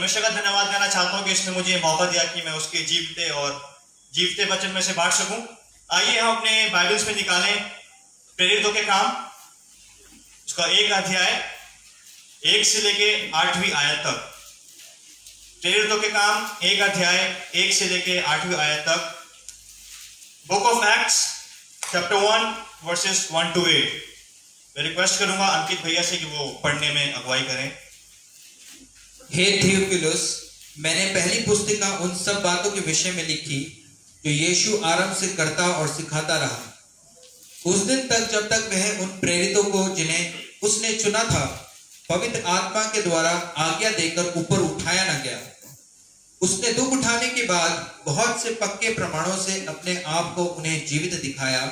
परमेश्वर का धन्यवाद करना चाहता हूँ कि इसने मुझे मौका दिया कि मैं उसके जीवते वचन में से बांट सकूं। आइए हम अपने बाइबल्स में निकालें प्रेरितों के काम, उसका 1 अध्याय 1 से लेके 8वीं आयत तक। प्रेरितों के काम 1 अध्याय 1 से लेके 8वीं आयत तक। Book of acts chapter 1 versus 1 to 8। मैं रिक्वेस्ट करूंगा अंकित भैया से कि वो पढ़ने में अगुवाई करें। हे थियोफिलुस, मैंने पहली पुस्तिका उन सब बातों के विषय में लिखी जो यीशु आरंभ से करता और सिखाता रहा, उस दिन तक जब तक वह उन प्रेरितों को जिन्हें उसने चुना था पवित्र आत्मा के द्वारा आज्ञा देकर ऊपर उठाया न गया। उसने दुख उठाने के बाद बहुत से पक्के प्रमाणों से अपने आप को उन्हें जीवित दिखाया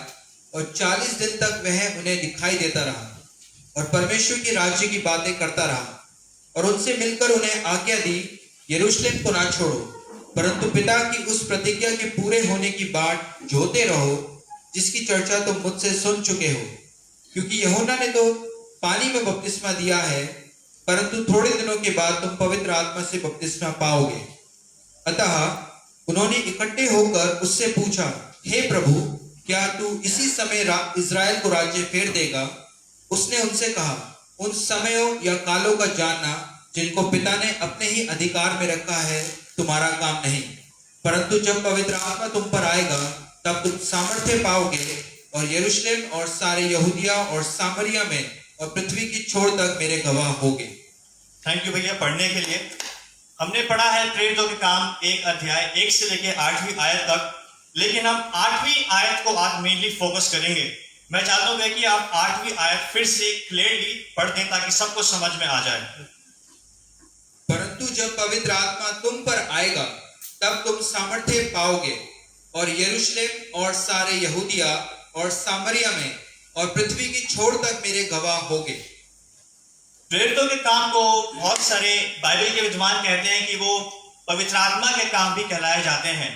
और 40 दिन तक वह उन्हें दिखाई देता रहा और परमेश्वर के राज्य की बातें करता रहा और उनसे मिलकर उन्हें आज्ञा दी, यरूशलेम को ना छोड़ो, परंतु पिता की उस प्रतिज्ञा के पूरे होने की बाट जोते रहो जिसकी चर्चा तुम मुझसे सुन चुके हो। क्योंकि यूहन्ना ने तो पानी में बपतिस्मा दिया है, परंतु थोड़े दिनों के बाद तुम पवित्र आत्मा से बपतिस्मा पाओगे। अतः उन्होंने इकट्ठे होकर उससे पूछा, हे प्रभु, क्या तू इसी समय इज़राइल को राज्य फेर देगा? उसने उनसे कहा, उन समयों या कालों का जानना जिनको पिता ने अपने ही अधिकार में रखा है तुम्हारा काम नहीं, परंतु जब पवित्र आत्मा तुम पर आएगा तब तुम सामर्थ्य पाओगे और यरूशलेम और सारे यहूदिया और सामरिया में और पृथ्वी की छोर तक मेरे गवाह होगे। थैंक यू भैया पढ़ने के लिए। हमने पढ़ा है प्रेरितों के काम 1 अध्याय 1 से लेके 8वीं आयत तक, लेकिन हम 8वीं आयत को आज मेनली फोकस करेंगे। मैं चाहता हूं कि आप 8वीं आयत फिर से क्लियरली पढ़ दें ताकि सबको समझ में आ जाए। परंतु जब पवित्र आत्मा तुम पर आएगा तब तुम सामर्थ्य पाओगे और यरूशलेम और सारे यहूदिया और सामरिया में और पृथ्वी की छोर तक मेरे गवाह होगे। प्रेरितों के काम को बहुत सारे बाइबल के विद्वान कहते हैं कि वो पवित्र आत्मा के काम भी कहलाए जाते हैं,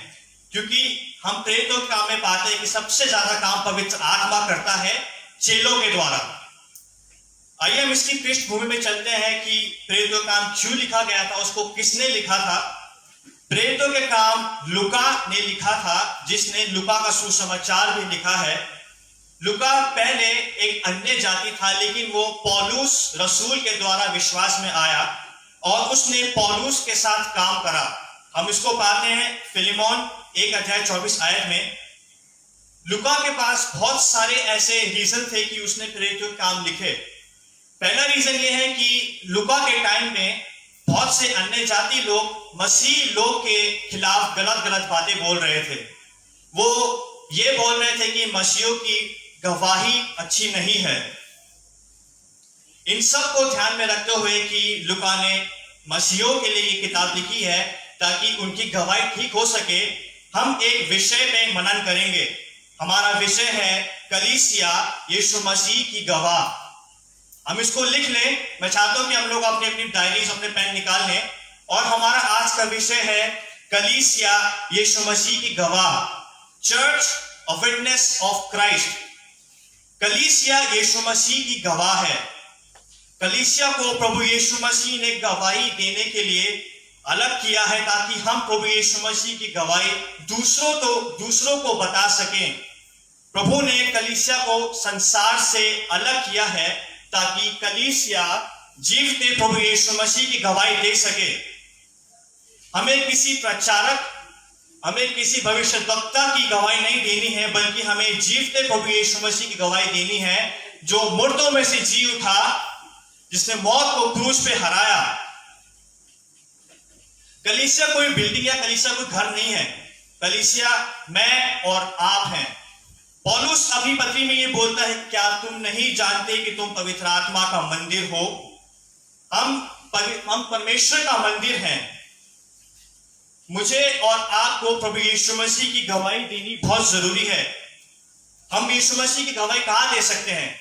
क्योंकि हम प्रेरितों के काम में पाते हैं कि सबसे ज्यादा काम पवित्र आत्मा करता है चेलों के द्वारा। आइए हम इसकी पृष्ठभूमि में चलते हैं कि प्रेरितों का काम क्यों लिखा गया था, उसको किसने लिखा था। प्रेरितों के काम लूका ने लिखा था, जिसने लूका का सुसमाचार भी लिखा है। लूका पहले एक अन्य जाति था, लेकिन वो पौलुस रसूल के द्वारा विश्वास में आया और उसने पौलुस के साथ काम करा। हम इसको पाते हैं फिलिमोन 1 अध्याय 24 आयत में। लूका के पास बहुत सारे ऐसे रीजन थे कि उसने प्रेरितों के काम लिखे। पहला रीजन ये है कि लूका के टाइम में बहुत से अन्य जाति लोग मसीह लोग के खिलाफ गलत गलत बातें बोल रहे थे। वो ये बोल रहे थे कि मसीहों की गवाही अच्छी नहीं है। इन सब को ध्यान में रखते हुए कि लूका ने मसीहों के लिए ये किताब लिखी है ताकि उनकी गवाही ठीक हो सके। हम एक विषय पे मनन करेंगे। हमारा विषय है कलीसिया यीशु मसीह की गवाह। हम इसको लिख लें। मैं चाहता हूं कि हम लोग अपनी अपनी डायरीज अपने पेन निकाल लें और हमारा आज का विषय है कलीसिया यीशु मसीह की गवाह, church a witness of Christ. कलीसिया यीशु मसीह की गवाह है। कलीसिया को प्रभु यीशु मसीह ने गवाही देने के लिए अलग किया है ताकि हम प्रभु यीशु मसीह की गवाही दूसरों को बता सकें। प्रभु ने कलीसिया को संसार से अलग किया है ताकि कलीसिया जीवते प्रभु यीशु मसीह की गवाही दे सके। हमें किसी प्रचारक, हमें किसी भविष्यद्वक्ता की गवाही नहीं देनी है, बल्कि हमें जीवते प्रभु यीशु मसीह की गवाही देनी है, जो मुर्दों में से जी उठा, जिसने मौत को क्रूस पे हराया। कलीसिया कोई बिल्डिंग या कलीसिया कोई घर नहीं है। कलीसिया मैं और आप हैं। पौलुस अपनी पत्री में ये बोलता है, क्या तुम नहीं जानते कि तुम पवित्र आत्मा का मंदिर हो? हम परमेश्वर का मंदिर हैं। मुझे और आपको प्रभु यीशु मसीह की गवाही देनी बहुत जरूरी है। हम यीशु मसीह की गवाही कहां दे सकते हैं?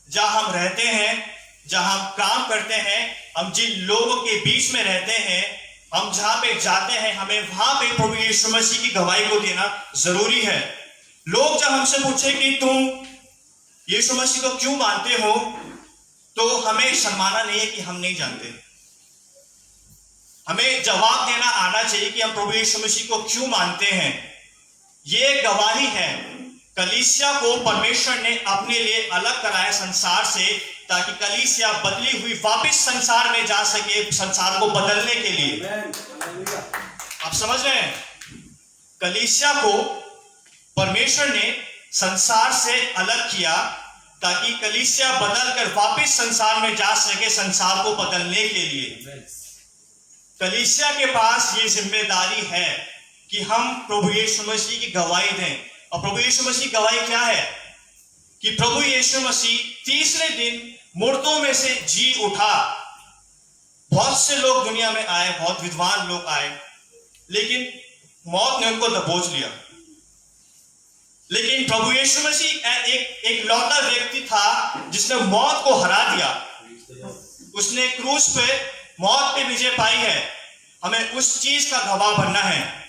जहां हम रहते हैं, जहां हम काम करते हैं, हम जिन लोगों के बीच में रहते हैं, हम जहां पे जाते हैं, हमें वहां पे प्रभु यीशु मसीह की गवाही को देना जरूरी है। लोग जब हमसे पूछे कि तुम यीशु मसीह को क्यों मानते हो, तो हमें शर्माना नहीं है कि हम नहीं जानते। हमें जवाब देना आना चाहिए कि हम प्रभु यीशु मसीह को क्यों मानते हैं। ये गवाही है, कलीसिया को परमेश्वर ने अपने लिए अलग कराया संसार से, ताकि कलीसिया बदली हुई वापस संसार में जा सके, संसार को बदलने के लिए। आप समझ रहे हैं? कलीसिया को परमेश्वर ने संसार से अलग किया ताकि कलीसिया बदलकर वापस संसार में जा सके, संसार को बदलने के लिए। कलीसिया के पास ये जिम्मेदारी है कि हम प्रभु यीशु मसीह की गवाही दें। और प्रभु यीशु मसीह गवाही क्या है? कि प्रभु यीशु मसीह तीसरे दिन मुर्दों में से जी उठा। बहुत से लोग दुनिया में आए, बहुत विद्वान लोग आए, लेकिन मौत ने उनको दबोच लिया। लेकिन प्रभु यीशु मसीह एक लौता व्यक्ति था जिसने मौत को हरा दिया। उसने क्रूस पे मौत पे विजय पाई है। हमें उस चीज का गवाह बनना है।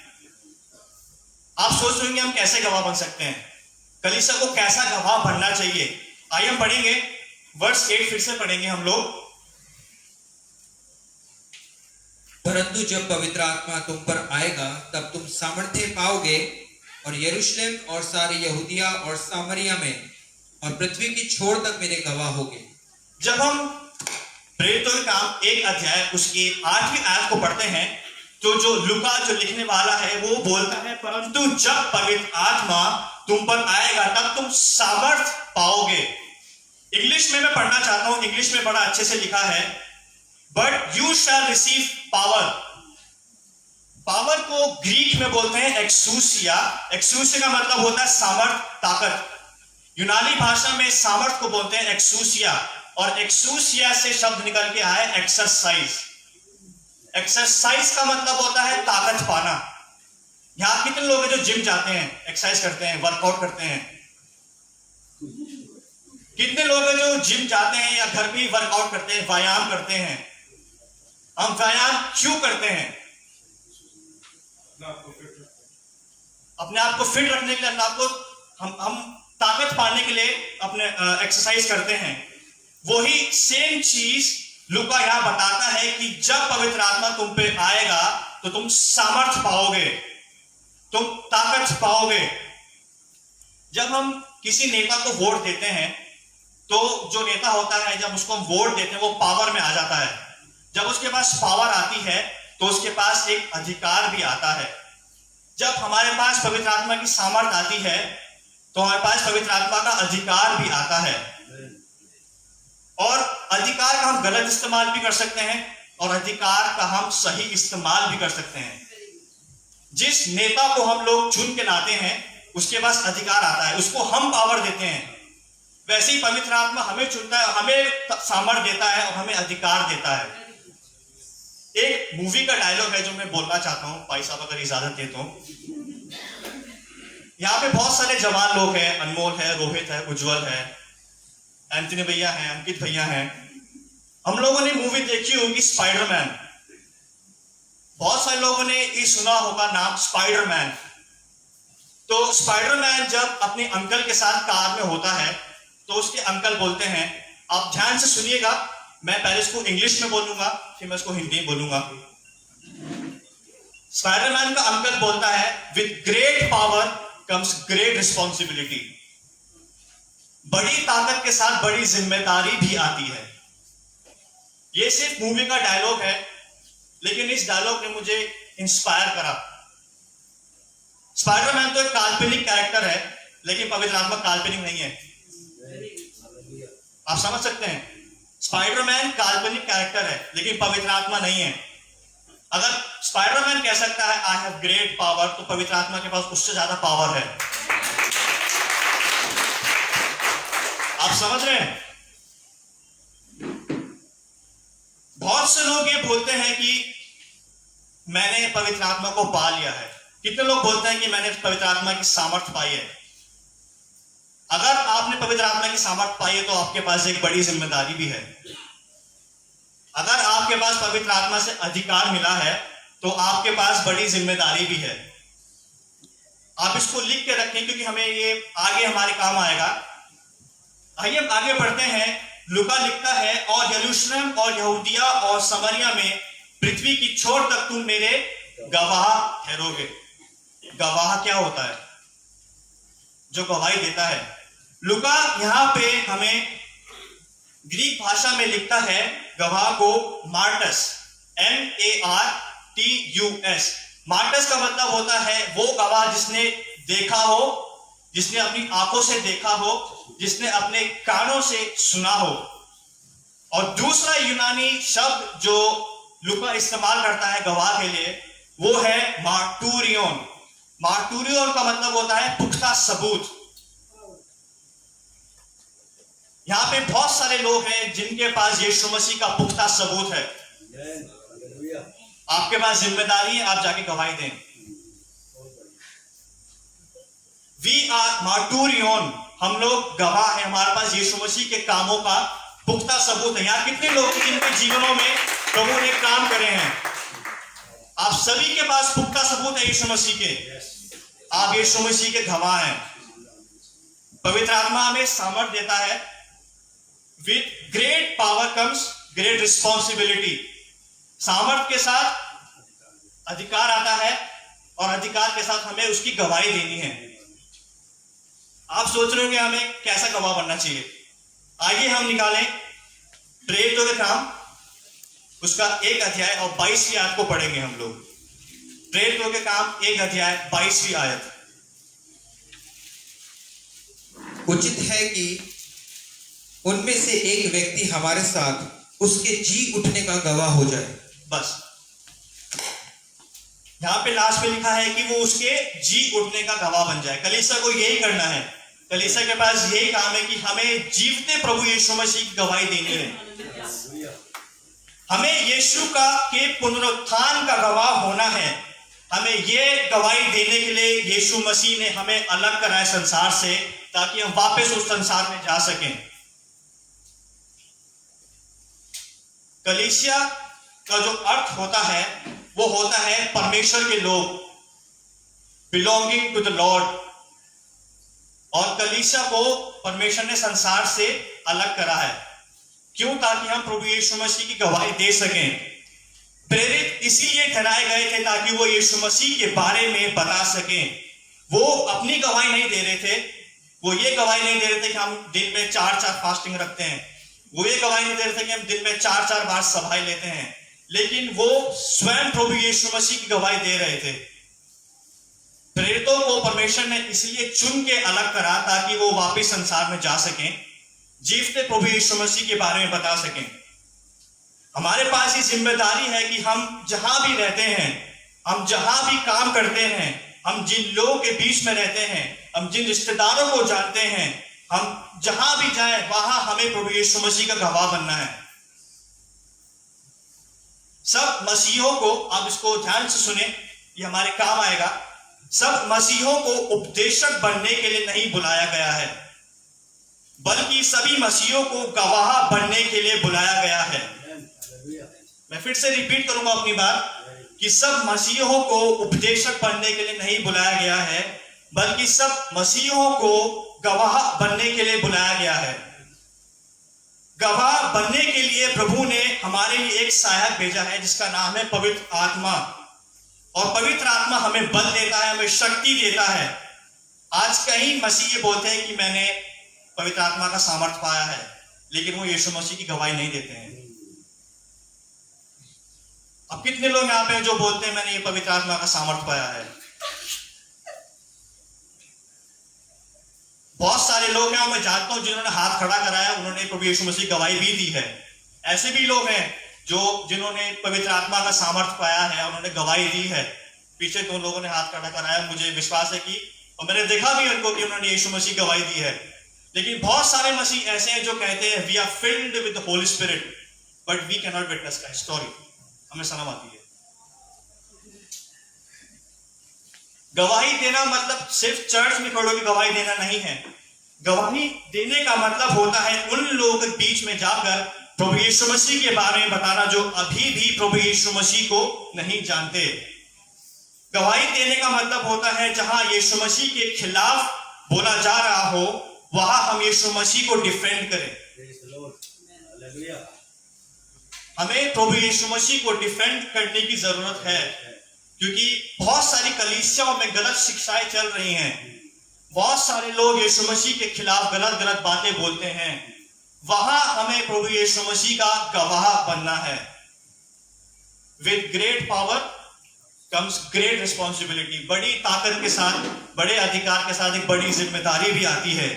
आप सोच रहे होंगे हम कैसे गवाह बन सकते हैं, कलीसिया को कैसा गवाह बनना चाहिए। आइए हम पढ़ेंगे वर्ष 8, फिर से पढ़ेंगे हम लोग। परंतु जब पवित्र आत्मा तुम पर आएगा तब तुम सामर्थ्य पाओगे और यरूशलेम और सारे यहूदिया और सामरिया में और पृथ्वी की छोर तक मेरे गवाह होगे। जब हम प्रेरितों के काम 1 अध्याय उसकी 8वीं आयत को पढ़ते हैं, तो जो लूका जो लिखने वाला है वो बोलता है, परंतु जब पवित्र आत्मा तुम पर आएगा तब तुम सामर्थ पाओगे। इंग्लिश में मैं पढ़ना चाहता हूं, इंग्लिश में बड़ा अच्छे से लिखा है, but you shall receive power. Power को ग्रीक में बोलते हैं एक्सूसिया। एक्सूसिया का मतलब होता है सामर्थ, ताकत। यूनानी भाषा में सामर्थ को बोलते हैं एक्सूसिया, और एक्सूसिया से शब्द निकल के आया एक्सरसाइज। एक्सरसाइज का मतलब होता है ताकत पाना। यहां कितने लोग हैं जो जिम जाते हैं, एक्सरसाइज करते हैं, वर्कआउट करते हैं? कितने लोग हैं जो जिम जाते हैं या घर पे ही वर्कआउट करते हैं, व्यायाम करते हैं? हम व्यायाम क्यों करते हैं? अपने आप को फिट रखने के लिए, अपने आप को हम ताकत पाने के लिए अपने एक्सरसाइज करते हैं। वही सेम चीज लूका यहां बताता है कि जब पवित्र आत्मा तुम पे आएगा तो तुम सामर्थ पाओगे, तुम ताकत पाओगे। जब हम किसी नेता को वोट देते हैं तो जो नेता होता है, जब उसको हम वोट देते हैं वो पावर में आ जाता है। जब उसके पास पावर आती है तो उसके पास एक अधिकार भी आता है। जब हमारे पास पवित्र आत्मा की सामर्थ आती है तो हमारे पास पवित्र आत्मा का अधिकार भी आता है। और अधिकार का हम गलत इस्तेमाल भी कर सकते हैं और अधिकार का हम सही इस्तेमाल भी कर सकते हैं। जिस नेता को हम लोग चुन के लाते हैं उसके पास अधिकार आता है, उसको हम पावर देते हैं। वैसे ही पवित्र आत्मा हमें चुनता है, हमें सामर्थ देता है और हमें अधिकार देता है। एक मूवी का डायलॉग है जो मैं बोलना चाहता हूं, भाई साहब अगर इजाजत दे तो। यहाँ पे बहुत सारे जवान लोग हैं, अनमोल है, रोहित है, उज्जवल है, एंथनी भैया हैं, अंकित भैया हैं। हम लोगों ने मूवी देखी होगी स्पाइडरमैन। बहुत सारे लोगों ने ये सुना होगा नाम स्पाइडरमैन। तो स्पाइडरमैन जब अपने अंकल के साथ कार में होता है तो उसके अंकल बोलते हैं, आप ध्यान से सुनिएगा, मैं पहले इसको इंग्लिश में बोलूंगा फिर मैं इसको हिंदी में बोलूंगा। स्पाइडरमैन का अंकल बोलता है, with great power comes great responsibility. बड़ी ताकत के साथ बड़ी जिम्मेदारी भी आती है। यह सिर्फ मूवी का डायलॉग है, लेकिन इस डायलॉग ने मुझे इंस्पायर करा। स्पाइडरमैन तो एक काल्पनिक कैरेक्टर है, लेकिन पवित्र आत्मा काल्पनिक नहीं है। आप समझ सकते हैं, स्पाइडरमैन काल्पनिक कैरेक्टर है लेकिन पवित्र आत्मा नहीं है। अगर स्पाइडरमैन कह सकता है आई हैव ग्रेट पावर, तो पवित्र आत्मा के पास उससे ज्यादा पावर है। आप समझ रहे हैं? बहुत से लोग ये बोलते हैं कि मैंने पवित्र आत्मा को पा लिया है। कितने लोग बोलते हैं कि मैंने पवित्र आत्मा की सामर्थ पाई है? अगर आपने पवित्र आत्मा की सामर्थ पाई है तो आपके पास एक बड़ी जिम्मेदारी भी है। अगर आपके पास पवित्र आत्मा से अधिकार मिला है तो आपके पास बड़ी जिम्मेदारी भी है। आप इसको लिख के रखें क्योंकि हमें ये आगे हमारे काम आएगा। आइए आगे बढ़ते हैं। लूका लिखता है, और यरूशलेम और यहूदिया और समरिया में पृथ्वी की छोर तक तुम मेरे गवाह ठहरोगे। गवाह क्या होता है? जो गवाही देता है। लूका यहां पे हमें ग्रीक भाषा में लिखता है गवाह को मार्टस, MARTUS। मार्टस का मतलब होता है वो गवाह जिसने देखा हो, जिसने अपनी आंखों से देखा हो, जिसने अपने कानों से सुना हो। और दूसरा यूनानी शब्द जो लूका इस्तेमाल करता है गवाह के लिए वो है मार्टूरियन। मार्टूरियन का मतलब होता है पुख्ता सबूत। यहां पे बहुत सारे लोग हैं जिनके पास यीशु मसीह का पुख्ता सबूत है। आपके पास जिम्मेदारी है, आप जाके गवाही दें। वी आर मार्टूरियन, हम लोग गवाह हैं, हमारे पास यीशु मसीह के कामों का पुख्ता सबूत है। यहां कितने लोग हैं जिनके जीवनों में प्रभु ने काम करे हैं? आप सभी के पास पुख्ता सबूत है यीशु मसीह के। आप यीशु मसीह के गवाह हैं। पवित्र आत्मा हमें सामर्थ्य देता है। With great power comes great responsibility. सामर्थ्य के साथ अधिकार आता है और अधिकार के साथ हमें उसकी गवाही देनी है। आप सोच रहे हो कि हमें कैसा गवाह बनना चाहिए? आइए हम निकालें प्रेरितों के काम उसका 1 अध्याय और 22वीं आयत को पढ़ेंगे हम लोग। प्रेरितों के काम 1 अध्याय 22वीं आयत। उचित है कि उनमें से एक व्यक्ति हमारे साथ उसके जी उठने का गवाह हो जाए। बस यहां पे लास्ट में लिखा है कि वो उसके जी उठने का गवाह बन जाए। कलीसिया को यही करना है। कलीसिया के पास यही काम है कि हमें जीवते प्रभु यीशु मसीह की गवाही देनी है। हमें यीशु का के पुनरुत्थान का गवाह होना है। हमें यह गवाही देने के लिए यीशु मसीह ने हमें अलग कराया संसार से, ताकि हम वापस उस संसार में जा सकें। कलीसिया का जो अर्थ होता है वो होता है परमेश्वर के लोग, बिलोंगिंग टू द लॉर्ड। और कलीसिया को परमेश्वर ने संसार से अलग करा है। क्यों? ताकि हम प्रभु यीशु मसीह की गवाही दे सकें। प्रेरित इसीलिए ठहराए गए थे ताकि वो यीशु मसीह के बारे में बता सकें। वो अपनी गवाही नहीं दे रहे थे। वो ये गवाही नहीं दे रहे थे कि हम दिन में 4-4 फास्टिंग रखते हैं। वो ये गवाही नहीं दे रहे थे कि हम दिन में 4-4 बार सभाएं लेते हैं। लेकिन वो स्वयं प्रभु यीशु मसीह की गवाही दे रहे थे। प्रेरितों को परमेश्वर ने इसलिए चुन के अलग करा ताकि वो वापस संसार में जा सकें, जीवते प्रभु यीशु मसीह के बारे में बता सकें। हमारे पास ये जिम्मेदारी है कि हम जहां भी रहते हैं, हम जहां भी काम करते हैं, हम जिन लोगों के बीच में रहते हैं, हम जिन रिश्तेदारों को जानते हैं, हम जहां भी जाएं वहां हमें प्रभु यीशु मसीह का गवाह बनना है। सब मसीहों को, आप इसको ध्यान से सुने, ये हमारे काम आएगा। सब मसीहों को उपदेशक बनने के लिए नहीं बुलाया गया है, बल्कि सभी मसीहों को गवाह बनने के लिए बुलाया गया है। मैं फिर से रिपीट करूंगा अपनी बात कि सब मसीहों को उपदेशक बनने के लिए नहीं बुलाया गया है, बल्कि सब मसीहों को गवाह बनने के लिए बुलाया गया है। गवाह बनने के लिए प्रभु ने हमारे लिए एक सहायक भेजा है जिसका नाम है पवित्र आत्मा। और पवित्र आत्मा हमें बल देता है, हमें शक्ति देता है। आज कई मसीह ये बोलते हैं कि मैंने पवित्र आत्मा का सामर्थ्य पाया है, लेकिन वो यीशु मसीह की गवाही नहीं देते हैं। अब कितने लोग यहाँ पे जो बोलते हैं मैंने ये पवित्र आत्मा का सामर्थ्य पाया है? बहुत सारे लोग हैं और मैं जानता हूं जिन्होंने हाथ खड़ा कराया, उन्होंने प्रभु यीशु मसीह गवाही भी दी है। ऐसे भी लोग हैं जिन्होंने पवित्र आत्मा का सामर्थ्य पाया है, उन्होंने गवाही दी है। पीछे 2 लोगों ने हाथ खड़ा कराया, मुझे विश्वास है कि, और मैंने देखा भी उनको कि उन्होंने यीशु मसीह गवाही दी है। लेकिन बहुत सारे मसीह ऐसे हैं जो कहते हैं we are filled with the holy spirit but we can not witness Christ. Story हमें शर्म आती है। गवाही देना मतलब सिर्फ चर्च में खड़े होकर गवाही देना नहीं है। गवाही देने का मतलब होता है उन लोगों के बीच में जाकर प्रभु यीशु मसीह के बारे में बताना जो अभी भी प्रभु यीशु मसीह को नहीं जानते। गवाही देने का मतलब होता है जहां यीशु मसीह के खिलाफ बोला जा रहा हो वहां हम यीशु मसीह को डिफेंड करें। हमें प्रभु यीशु मसीह को डिफेंड करने की जरूरत है, क्योंकि बहुत सारी कलीसियाओं में गलत शिक्षाएं चल रही हैं। बहुत सारे लोग यीशु मसीह के खिलाफ गलत गलत बातें बोलते हैं। वहां हमें प्रभु यीशु मसीह का गवाह बनना है। With great power comes great responsibility. बड़ी ताकत के साथ, बड़े अधिकार के साथ एक बड़ी जिम्मेदारी भी आती है।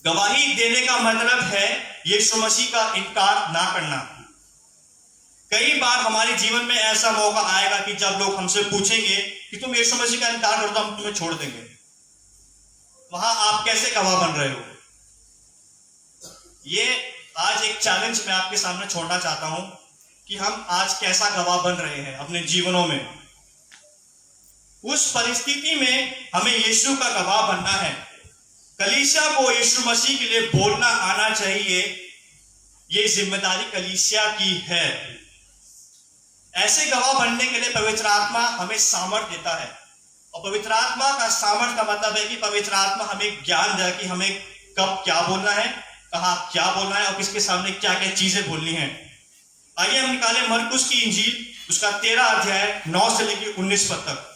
गवाही देने का मतलब है यीशु मसीह का इनकार ना करना। कई बार हमारे जीवन में ऐसा मौका आएगा कि जब लोग हमसे पूछेंगे कि तुम यीशु मसीह का इनकार कर दो, हम तुम्हें छोड़ देंगे। वहां आप कैसे गवाह बन रहे हो? ये आज एक चैलेंज मैं आपके सामने छोड़ना चाहता हूं कि हम आज कैसा गवाह बन रहे हैं अपने जीवनों में। उस परिस्थिति में हमें यीशु का गवाह बनना है। कलीसिया को यीशु मसीह के लिए बोलना आना चाहिए। ये जिम्मेदारी कलीसिया की है। ऐसे गवाह बनने के लिए पवित्र आत्मा हमें सामर्थ देता है, और पवित्र आत्मा का सामर्थ का मतलब है कि पवित्र आत्मा हमें ज्ञान दे कि हमें कब क्या बोलना है, कहां क्या बोलना है और किसके सामने क्या क्या चीजें बोलनी है। आइए हम निकालें मरकुस की इंजील, उसका 13 अध्याय 9 से लेकर 19 पद तक।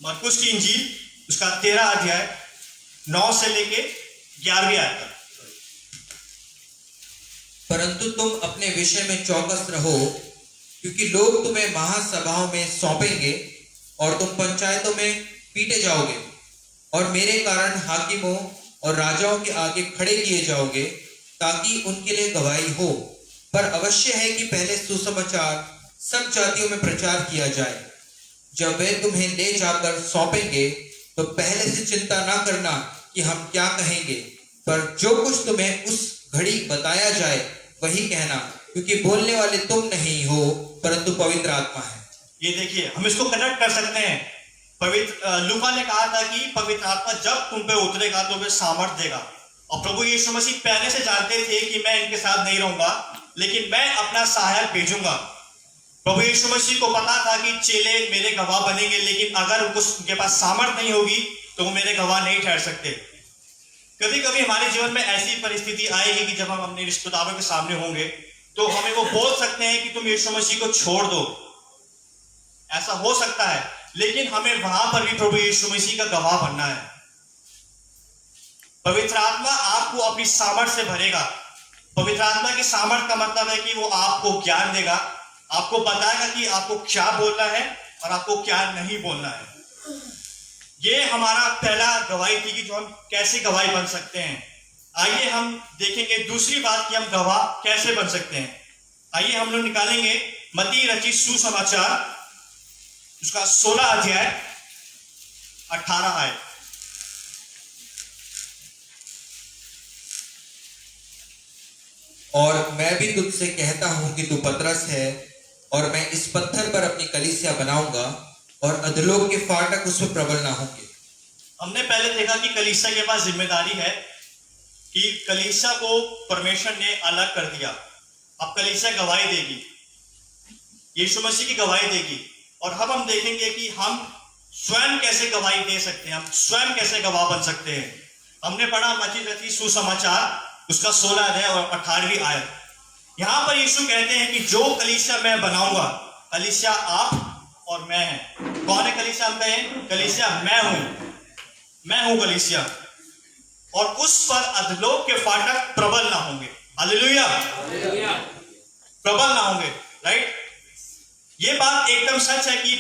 मरकुस की इंजील उसका 13 अध्याय 9 से लेके 11वीं आयत तक। परंतु तुम अपने विषय में चौकस रहो, क्योंकि लोग तुम्हें महासभाओं में सौंपेंगे और तुम पंचायतों में पीटे जाओगे और मेरे कारण हाकिमों और राजाओं के आगे खड़े किए जाओगे, ताकि उनके लिए गवाही हो। पर अवश्य है कि पहले सुसमाचार सब जातियों में प्रचार किया जाए। जब वे तुम्हें ले जाकर सौंपेंगे तो पहले से चिंता ना करना कि हम क्या कहेंगे, पर जो कुछ तुम्हें उस घड़ी बताया जाए वही कहना, क्योंकि बोलने वाले तुम नहीं हो परंतु पवित्र आत्मा है। ये देखिए, हम इसको कनेक्ट कर सकते हैं। पवित्र लूका ने कहा था कि पवित्र आत्मा जब तुम पे उतरेगा तो वे सामर्थ देगा। और प्रभु यीशु मसीह पहले से जानते थे कि मैं इनके साथ नहीं रहूंगा, लेकिन मैं अपना सहायक भेजूंगा। प्रभु यीशु मसीह को पता था कि चेले मेरे गवाह बनेंगे, लेकिन अगर उनके पास सामर्थ नहीं होगी तो वो मेरे गवाह नहीं ठहर सकते। कभी कभी हमारे जीवन में ऐसी परिस्थिति आएगी कि जब हम अपने रिश्तेदारों के सामने होंगे तो हमें वो बोल सकते हैं कि तुम यीशु मसीह को छोड़ दो। ऐसा हो सकता है, लेकिन हमें वहां पर भी प्रभु यीशु मसीह का गवाह बनना है। पवित्र आत्मा आपको अपनी सामर्थ से भरेगा। पवित्र आत्मा की सामर्थ का मतलब है कि वो आपको ज्ञान देगा, आपको बताएगा कि आपको क्या बोलना है और आपको क्या नहीं बोलना है। ये हमारा पहला गवाही थी कि जो हम कैसे गवाही बन सकते हैं। आइए हम देखेंगे दूसरी बात कि हम गवाह कैसे बन सकते हैं। आइए हम लोग निकालेंगे मत्ती रचित सुसमाचार उसका 16 अध्याय 18 आयत। और मैं भी तुझसे कहता हूं कि तू पतरस है, और मैं इस पत्थर पर अपनी कलीसिया बनाऊंगा और अधोलोक के फाटक उस पर प्रबल ना होंगे। हमने पहले देखा कि कलीसिया के पास जिम्मेदारी है कि कलीसिया को परमेश्वर ने अलग कर दिया। अब कलीसिया गवाही देगी, यीशु मसीह की गवाही देगी। और अब हम देखेंगे कि हम स्वयं कैसे गवाही दे सकते हैं, हम स्वयं कैसे गवाह बन सकते हैं। हमने पढ़ा मत्ती रचित सुसमाचार उसका 16 अध्याय और 18वीं आयत। यहां पर यीशु कहते हैं कि जो कलीसिया मैं बनाऊंगा, कलीसिया आप और मैं है। कौन है कलीसिया? हम कहें कलीसिया मैं हूं कलीसिया, और उस पर अधोलोक के फाटक प्रबल ना होंगे। हालेलुया, प्रबल ना होंगे। राइट, ये बात एकदम सच है कि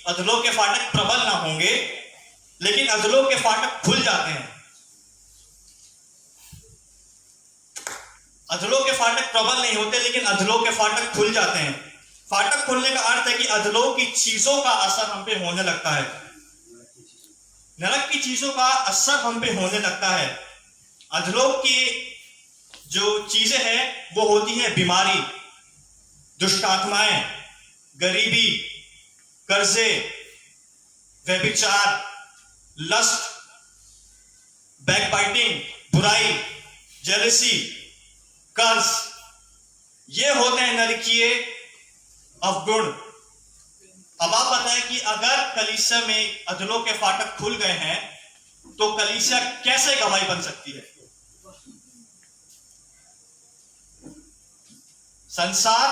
अधोलोक के फाटक प्रबल ना होंगे, लेकिन अधोलोक के फाटक खुल जाते हैं। अधोलोक के फाटक प्रबल नहीं होते, लेकिन अधोलोक के फाटक खुल जाते हैं। फाटक खुलने का अर्थ है कि अधोलोक की चीजों का असर हम पे होने लगता है, नरक की चीजों का असर हम पे होने लगता है। अधोलोक की जो चीजें हैं वो होती है बीमारी, दुष्ट आत्माएं, गरीबी, कर्जे, व्यभिचार, लस्ट, बैकबाइटिंग, बुराई, जेलसी, कर्ज। ये होते हैं नरकीय अवगुण। अब आप बताएं कि अगर कलीसिया में अधलों के फाटक खुल गए हैं तो कलीसिया कैसे गवाही बन सकती है? संसार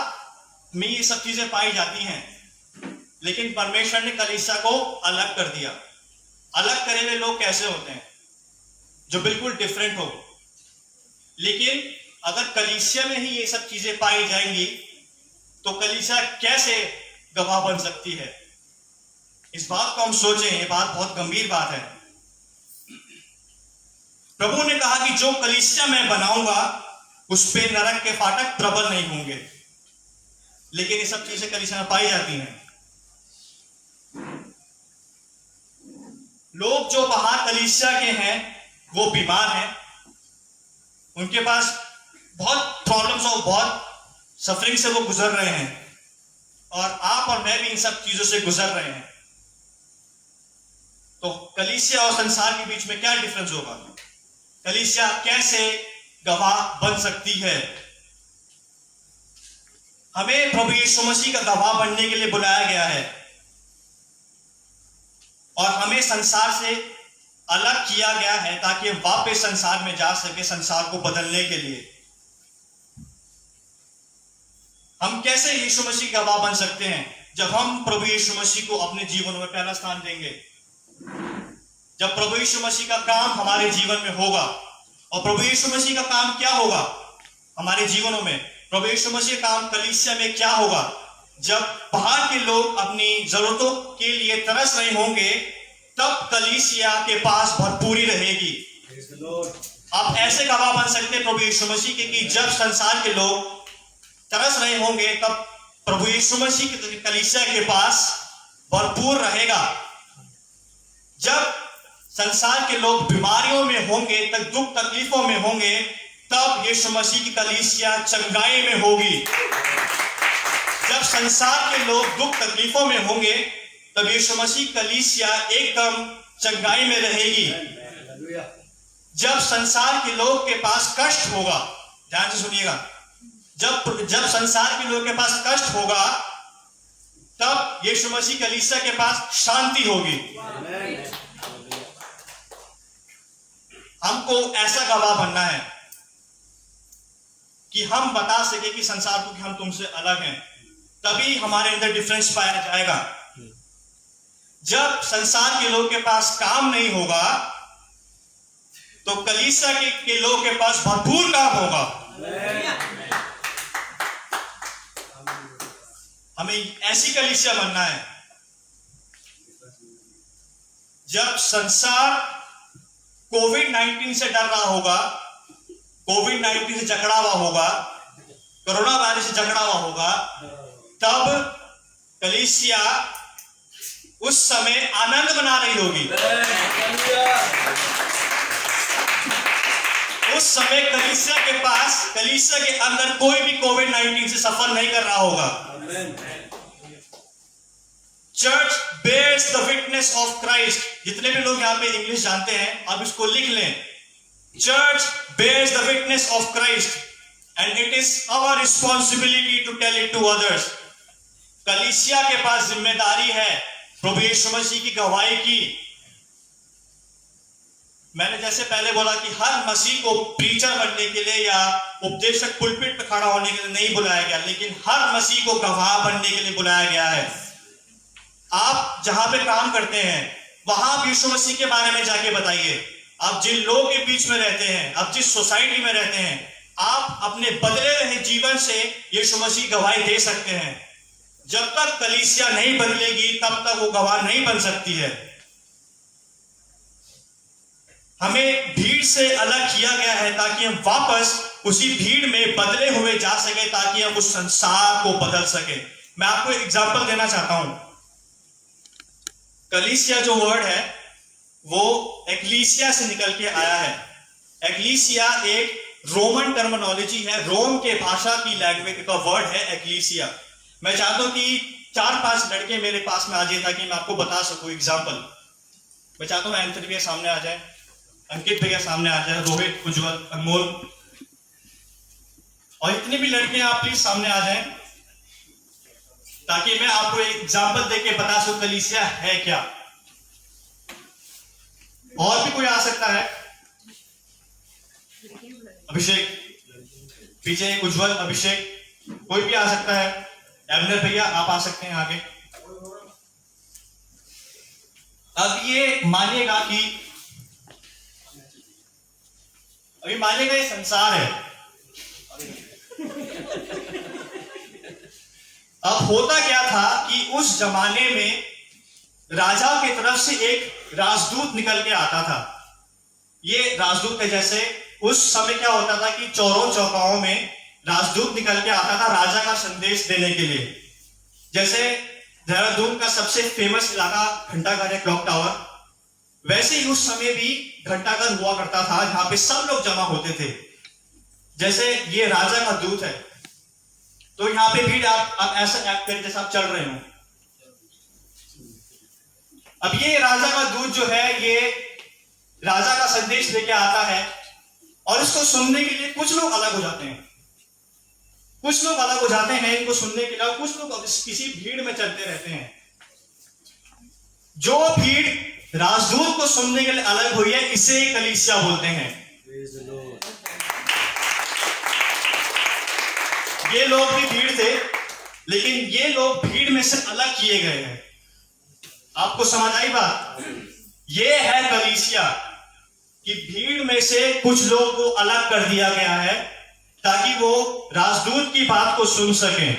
में ये सब चीजें पाई जाती हैं, लेकिन परमेश्वर ने कलीसिया को अलग कर दिया। अलग करे हुए लोग कैसे होते हैं? जो बिल्कुल डिफरेंट हो। लेकिन अगर कलीसिया में ही ये सब चीजें पाई जाएंगी तो कलीसिया कैसे गवाह बन सकती है? इस बात को हम सोचें, ये बात बहुत गंभीर बात है। प्रभु ने कहा कि जो कलीसिया मैं बनाऊंगा उस पे नरक के फाटक प्रबल नहीं होंगे, लेकिन ये सब चीजें कलीसिया में पाई जाती हैं। लोग जो बाहर कलीसिया के हैं वो बीमार हैं, उनके पास बहुत प्रॉब्लम्स और बहुत सफरिंग से वो गुजर रहे हैं, और आप और मैं भी इन सब चीजों से गुजर रहे हैं। तो कलीसिया और संसार के बीच में क्या डिफरेंस होगा? कलीसिया कैसे गवाह बन सकती है? हमें प्रभु यीशु मसीह का गवाह बनने के लिए बुलाया गया है, और हमें संसार से अलग किया गया है ताकि हम वापस संसार में जा सके, संसार को बदलने के लिए। हम कैसे यीशु मसीह गवाह बन सकते हैं? जब हम प्रभु यीशु मसीह को अपने जीवन में पहला स्थान देंगे, जब प्रभु यीशु मसीह का काम हमारे जीवन में होगा। और प्रभु यीशु मसीह का काम क्या होगा हमारे जीवनों में? प्रभु यीशु मसीह का काम कलीसिया में क्या होगा? जब बाहर के लोग अपनी जरूरतों के लिए तरस रहे होंगे, तब कलीसिया के पास भरपूरी रहेगी। आप ऐसे गवाह बन सकते हैं प्रभु यीशु मसीह के कि जब संसार के लोग तरस रहे होंगे, तब प्रभु यीशु मसीह के कलीसिया के पास भरपूर रहेगा। जब संसार के लोग बीमारियों में होंगे, तक दुख तकलीफों में होंगे, तब यीशु मसीह की कलीसिया चंगाई में होगी। जब संसार के लोग दुख तकलीफों में होंगे, तब यीशु मसीह कलीसिया एकदम चंगाई में रहेगी। जब संसार के लोग के पास कष्ट होगा, ध्यान से सुनिएगा, जब संसार के लोग के पास कष्ट होगा, तब यीशु मसीह कलीसिया के पास शांति होगी। हमको ऐसा गवाह बनना है कि हम बता सके कि संसार को कि हम तुमसे अलग हैं, तभी हमारे अंदर डिफरेंस पाया जाएगा। जब संसार के लोग के पास काम नहीं होगा, तो कलीसिया के लोग के पास भरपूर काम होगा। हमें ऐसी कलीसिया बनना है जब संसार कोविड-19 से डर रहा होगा, कोविड-19 से जकड़ा हुआ होगा, कोरोना वायरस से जकड़ा हुआ होगा, तब कलीसिया उस समय आनंद मना रही होगी। उस समय कलीसिया के अंदर कोई भी कोविड-19 से सफर नहीं कर रहा होगा। Church bears the witness of Christ। जितने भी लोग यहाँ पे इंग्लिश जानते हैं, आप इसको लिख लें। Church bears the witness of Christ and it is our responsibility to tell it to others। कलीसिया के पास जिम्मेदारी है प्रभु यीशु मसीह की गवाही की। मैंने जैसे पहले बोला कि हर मसीह को प्रीचर बनने के लिए या उपदेशक पुलपिट पर खड़ा होने के लिए नहीं बुलाया गया, लेकिन हर मसीह को गवाह बनने के लिए बुलाया गया है। आप जहां पे काम करते हैं, वहां आप यीशु मसीह के बारे में जाके बताइए। आप जिन लोगों के बीच में रहते हैं, आप जिस सोसाइटी में रहते हैं, आप अपने बदले रहे जीवन से यीशु मसीह गवाही दे सकते हैं। जब तक कलीसिया नहीं बदलेगी, तब तक वो गवाह नहीं बन सकती है। हमें भीड़ से अलग किया गया है ताकि हम वापस उसी भीड़ में बदले हुए जा सके, ताकि हम उस संसार को बदल सके। मैं आपको एक एग्जांपल देना चाहता हूं। कलीसिया जो वर्ड है वो एक्लीसिया से निकल के आया है। एक्लीसिया एक रोमन टर्मिनोलॉजी है, रोम के भाषा की लैंग्वेज का वर्ड है एक्लीसिया। मैं चाहता हूं कि 4-5 लड़के मेरे पास में आ जाए ताकि मैं आपको बता सकूं एग्जांपल। मैं चाहता हूं एंथनी भैया सामने आ जाए, अंकित भैया सामने आ जाए, रोहित, उज्जवल, अनमोल, और इतने भी लड़के आप प्लीज सामने आ जाएं ताकि मैं आपको एक एग्जाम्पल देके बता सकूं कलीसिया है क्या। और भी कोई आ सकता है? अभिषेक, पीछे एक उज्जवल, अभिषेक, कोई भी आ सकता है। एबनर भैया आप आ सकते हैं आगे। अब ये मानिएगा कि अभी मानिएगा ये संसार है। अब होता क्या था कि उस जमाने में राजा की तरफ से एक राजदूत निकल के आता था। ये राजदूत के जैसे उस समय क्या होता था कि चौरों चौकाओं में राजदूत निकल के आता था राजा का संदेश देने के लिए। जैसे देहरादून का सबसे फेमस इलाका घंटाघर है, क्लॉक टावर, वैसे ही उस समय भी घंटाघर हुआ करता था जहां पे सब लोग जमा होते थे। जैसे ये राजा का दूत है, तो यहाँ पे भीड़ आप ऐसा एक्ट करें जैसे आप चल रहे हो। अब ये राजा का दूत जो है ये राजा का संदेश लेके आता है और इसको सुनने के लिए कुछ लोग अलग हो जाते हैं। कुछ लोग अलग हो जाते हैं इनको सुनने के लिए, कुछ लोग किसी भीड़ में चलते रहते हैं। जो भीड़ राजदूत को सुनने के लिए अलग हुई है इसे कलीसिया बोलते हैं। ये लोग भी भीड़ थे, लेकिन ये लोग भीड़ में से अलग किए गए हैं। आपको समझ आई बात? ये है कलीसिया कि भीड़ में से कुछ लोग को अलग कर दिया गया है ताकि वो राजदूत की बात को सुन सकें।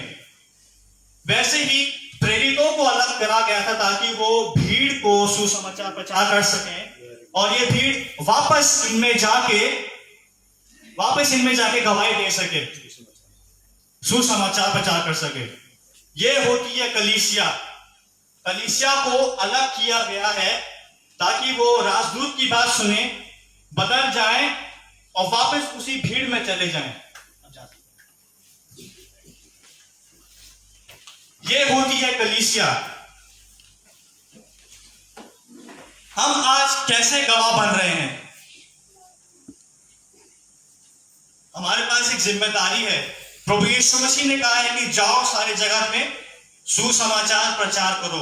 वैसे ही प्रेरितों को अलग करा गया था ताकि वो भीड़ को सुसमाचार प्रचार कर सकें और ये भीड़ वापस इनमें जाके गवाही दे सके, सुसमाचार प्रचार कर सके। ये होती है कलीसिया। कलीसिया को अलग किया गया है ताकि वो राजदूत की बात सुने, बदल जाएं और वापस उसी भीड़ में चले जाएं। ये होती है कलीसिया। हम आज कैसे गवाह बन रहे हैं? हमारे पास एक जिम्मेदारी है। प्रभु यीशु मसीह ने कहा है कि जाओ सारे जगत में सुसमाचार प्रचार करो।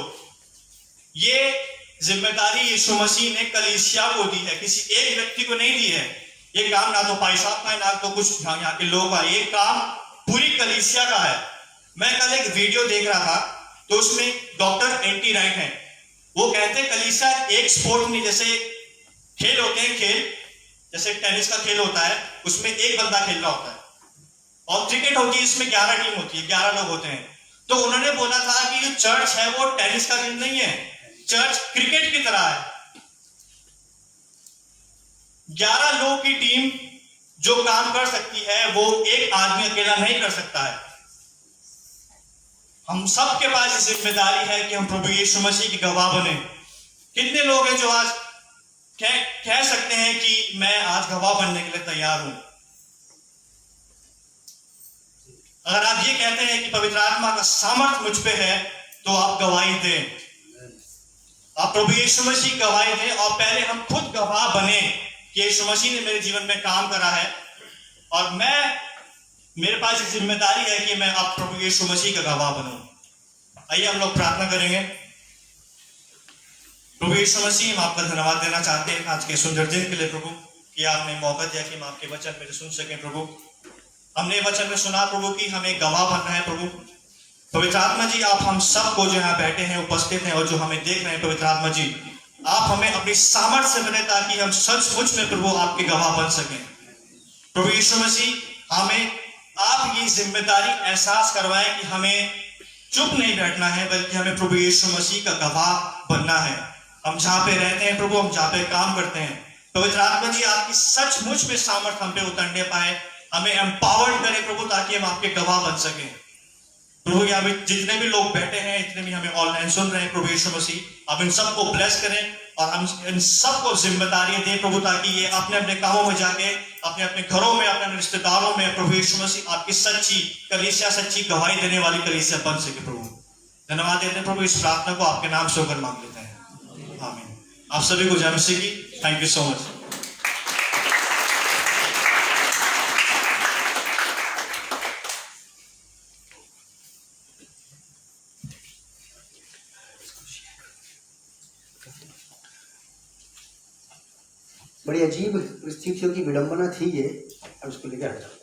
ये जिम्मेदारी यीशु मसीह ने कलीसिया को दी है, किसी एक व्यक्ति को नहीं दी है। ये काम ना तो भाई साहब का है ना तो कुछ यहाँ के लोग का, ये काम पूरी कलीसिया का है। मैं कल एक वीडियो देख रहा था तो उसमें डॉक्टर एंटी राइट है, वो कहते हैं कलीसिया एक स्पोर्ट नहीं, जैसे खेल होते हैं, खेल जैसे टेनिस का खेल होता है उसमें एक बंदा खेल रहा होता है और क्रिकेट होती है इसमें 11 टीम होती है, 11 लोग होते हैं। तो उन्होंने बोला था कि जो चर्च है वो टेनिस का खेल नहीं है, चर्च क्रिकेट की तरह है। 11 लोग की टीम जो काम कर सकती है वो एक आदमी अकेला नहीं कर सकता है। हम सबके पास जिम्मेदारी है कि हम प्रभु यीशु मसीह की गवाह बने। कितने लोग हैं जो आज कह सकते हैं कि मैं आज गवाह बनने के लिए तैयार हूं? अगर आप ये कहते हैं कि पवित्र आत्मा का सामर्थ मुझ पे है तो आप गवाही दें, आप प्रभु यीशु मसीह गवाही दें और पहले हम खुद गवाह बने कि यीशु मसीह ने मेरे जीवन में काम करा है और मेरे पास एक जिम्मेदारी है कि मैं आप प्रभु यीशु मसीह का गवाह बनूं। आइए हम लोग प्रार्थना करेंगे। प्रभु यीशु मसीह, हम आपका धन्यवाद देना चाहते हैं आज के सुंदर दिन के लिए प्रभु, कि आपने मौका दिया कि हम आपके वचन में सुन सकें। प्रभु हमने वचन में सुना प्रभु कि हमें गवाह बनना है। प्रभु पवित्र आत्मा जी, आप हम सबको जो यहाँ बैठे हैं, उपस्थित हैं और जो हमें देख रहे हैं, पवित्र आत्मा जी आप हमें अपनी सामर्थ्य से बने ताकि हम सचमुच में प्रभु आपके गवाह बन सकें। प्रभु यीशु मसीह, हमें आप ये जिम्मेदारी एहसास करवाएं कि हमें चुप नहीं बैठना है बल्कि हमें प्रभु यीशु मसीह का गवाह बनना है। हम जहाँ पे रहते हैं प्रभु, हम जहाँ पे काम करते हैं, पवित्र आत्मा जी आपकी सचमुच में सामर्थ्य हम पे उतरने पाए, हमें एम्पावर्ड करें प्रभु ताकि हम आपके गवाह बन सकें। प्रभु यहाँ पे जितने भी लोग बैठे हैं, इतने भी हमें ऑनलाइन सुन रहे हैं, प्रभु यीशु मसीह आप इन सबको ब्लेस करें और हम इन सबको जिम्मेदारियां दें प्रभु, ताकि ये अपने अपने कामों में जाके अपने अपने घरों में, अपने रिश्तेदारों में प्रभु यीशु मसीह आपकी सच्ची कलीसिया, सच्ची गवाही देने वाली कलीसिया बन सके। प्रभु धन्यवाद देते हैं प्रभु, इस प्रार्थना को आपके नाम से होकर मांग लेते हैं, आमीन। आप सभी को जय मसीह की। Thank you so much. बड़ी अजीब परिस्थितियों की विडंबना थी ये, अब इसको लेकर हटा।